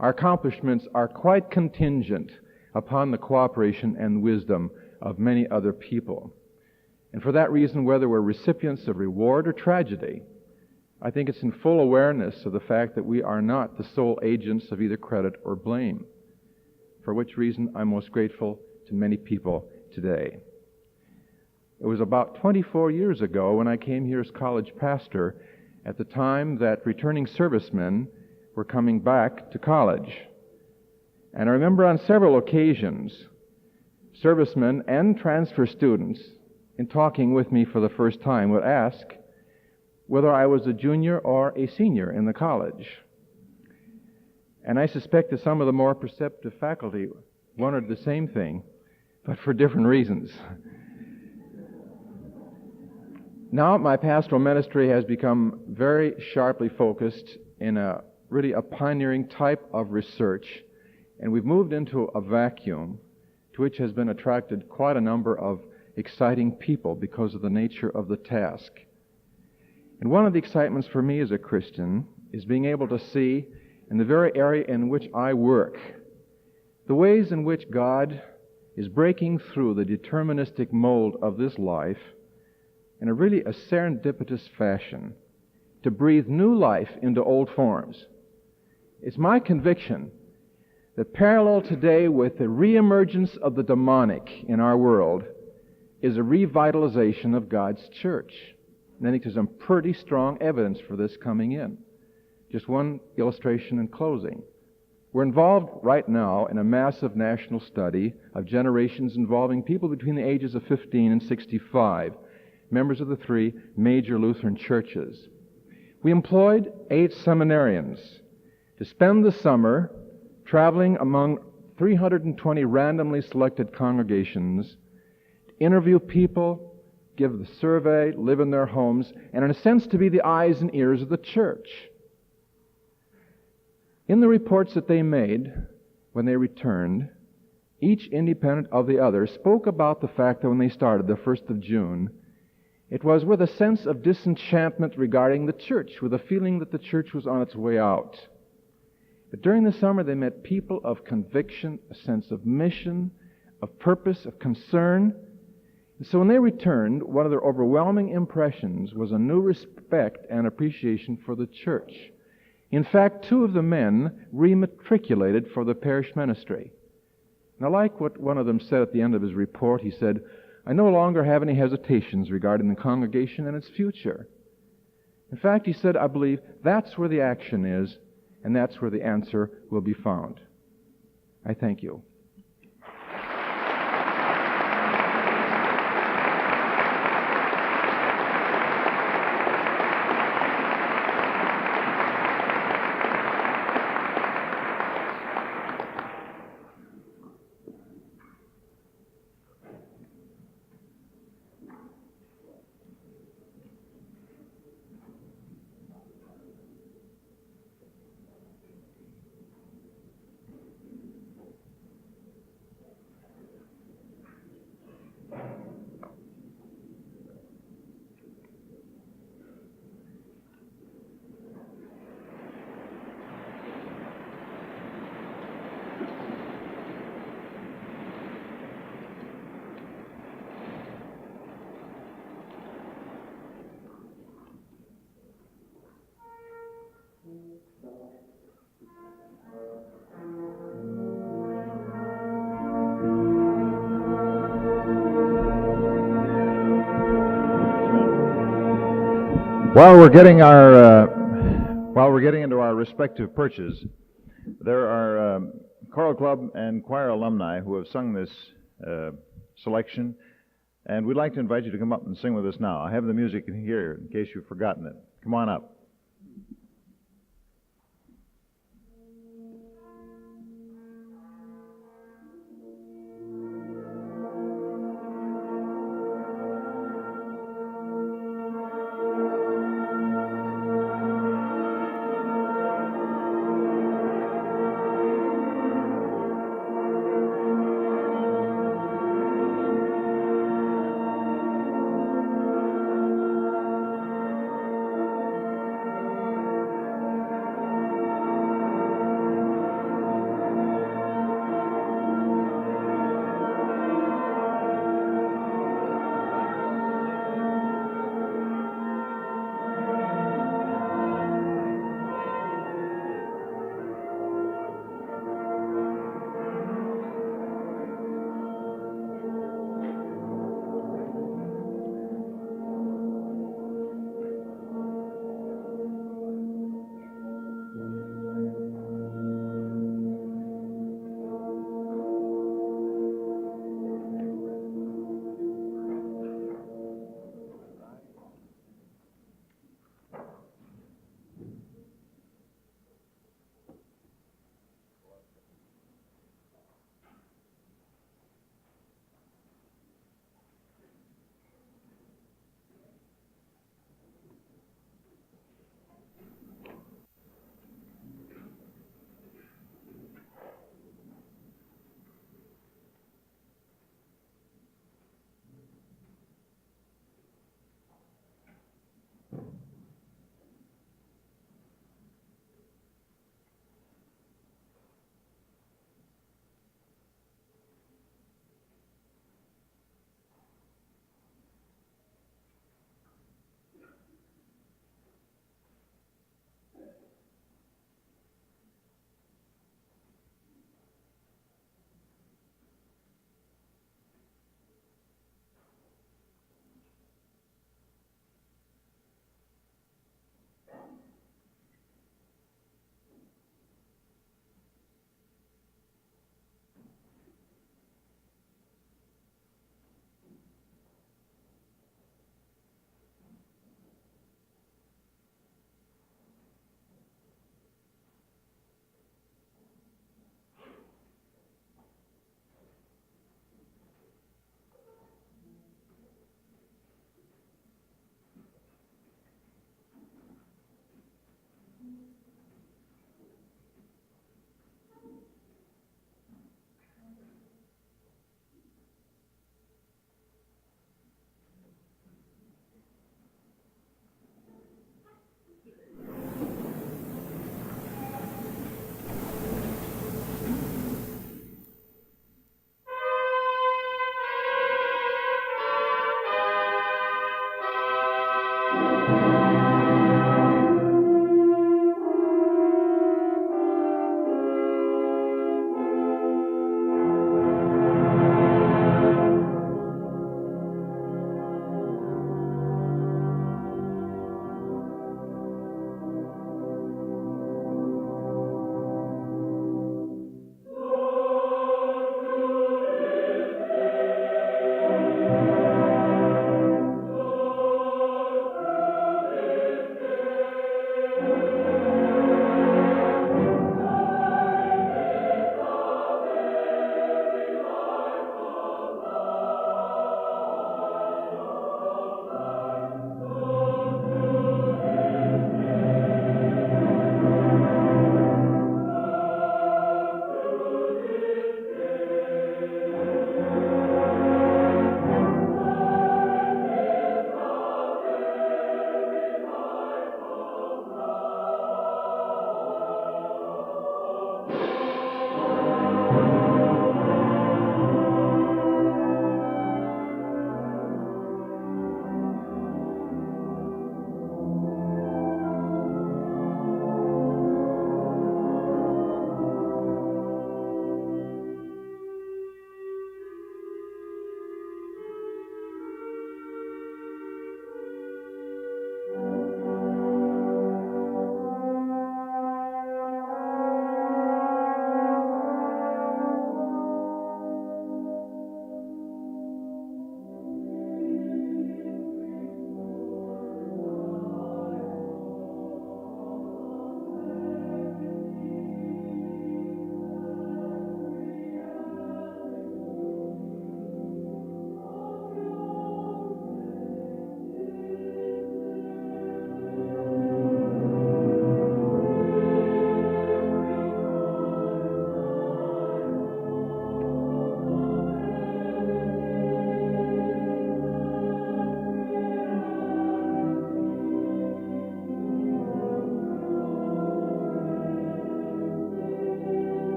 our accomplishments are quite contingent upon the cooperation and wisdom of many other people. And for that reason, whether we're recipients of reward or tragedy, I think it's in full awareness of the fact that we are not the sole agents of either credit or blame, for which reason I'm most grateful to many people today. It was about 24 years ago when I came here as college pastor, at the time that returning servicemen were coming back to college. And I remember on several occasions, servicemen and transfer students, in talking with me for the first time, would ask whether I was a junior or a senior in the college. And I suspect that some of the more perceptive faculty wondered the same thing, but for different reasons. Now my pastoral ministry has become very sharply focused in really a pioneering type of research, and we've moved into a vacuum to which has been attracted quite a number of exciting people because of the nature of the task. And one of the excitements for me as a Christian is being able to see in the very area in which I work the ways in which God is breaking through the deterministic mold of this life in a really a serendipitous fashion to breathe new life into old forms. It's my conviction that parallel today with the reemergence of the demonic in our world is a revitalization of God's church. And I think there's some pretty strong evidence for this coming in. Just one illustration in closing. We're involved right now in a massive national study of generations involving people between the ages of 15 and 65, members of the three major Lutheran churches. We employed 8 seminarians to spend the summer traveling among 320 randomly selected congregations, to interview people, give the survey, live in their homes, and in a sense to be the eyes and ears of the church. In the reports that they made when they returned, each independent of the other spoke about the fact that when they started the 1st of June, it was with a sense of disenchantment regarding the church, with a feeling that the church was on its way out. But during the summer they met people of conviction, a sense of mission, of purpose, of concern. And so when they returned, one of their overwhelming impressions was a new respect and appreciation for the church. In fact, 2 of the men rematriculated for the parish ministry. And I like what one of them said at the end of his report. He said, "I no longer have any hesitations regarding the congregation and its future." In fact, he said, "I believe that's where the action is, and that's where the answer will be found." I thank you. While we're getting into our respective perches, there are choral club and choir alumni who have sung this selection, and we'd like to invite you to come up and sing with us now. I have the music in here in case you've forgotten it. Come on up.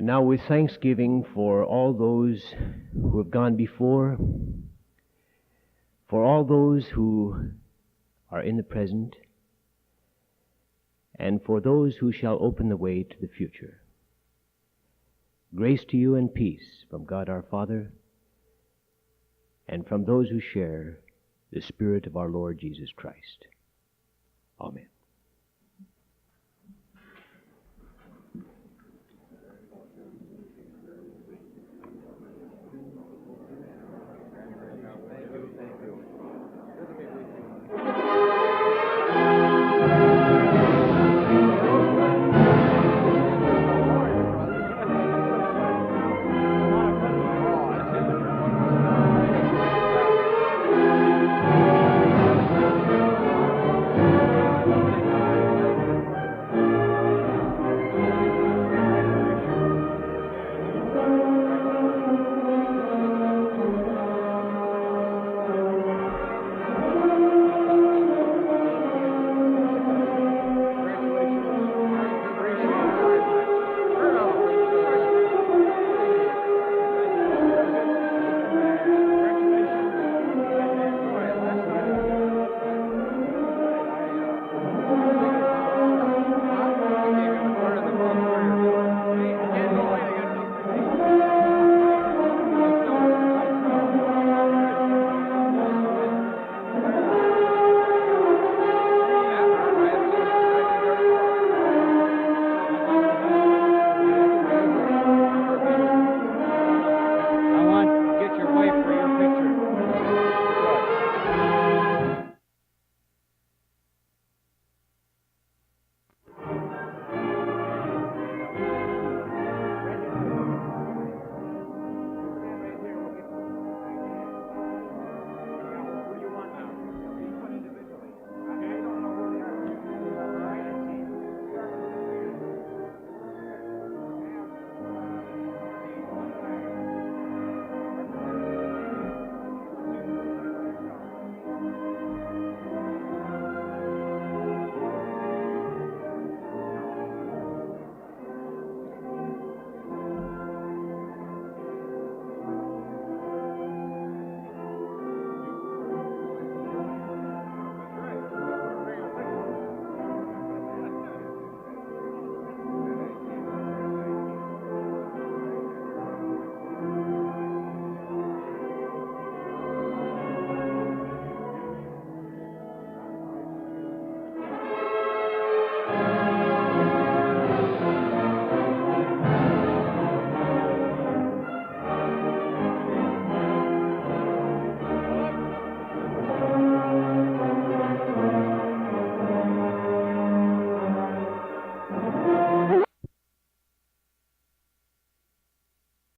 And now, with thanksgiving for all those who have gone before, for all those who are in the present, and for those who shall open the way to the future. Grace to you and peace from God our Father, and from those who share the Spirit of our Lord Jesus Christ. Amen.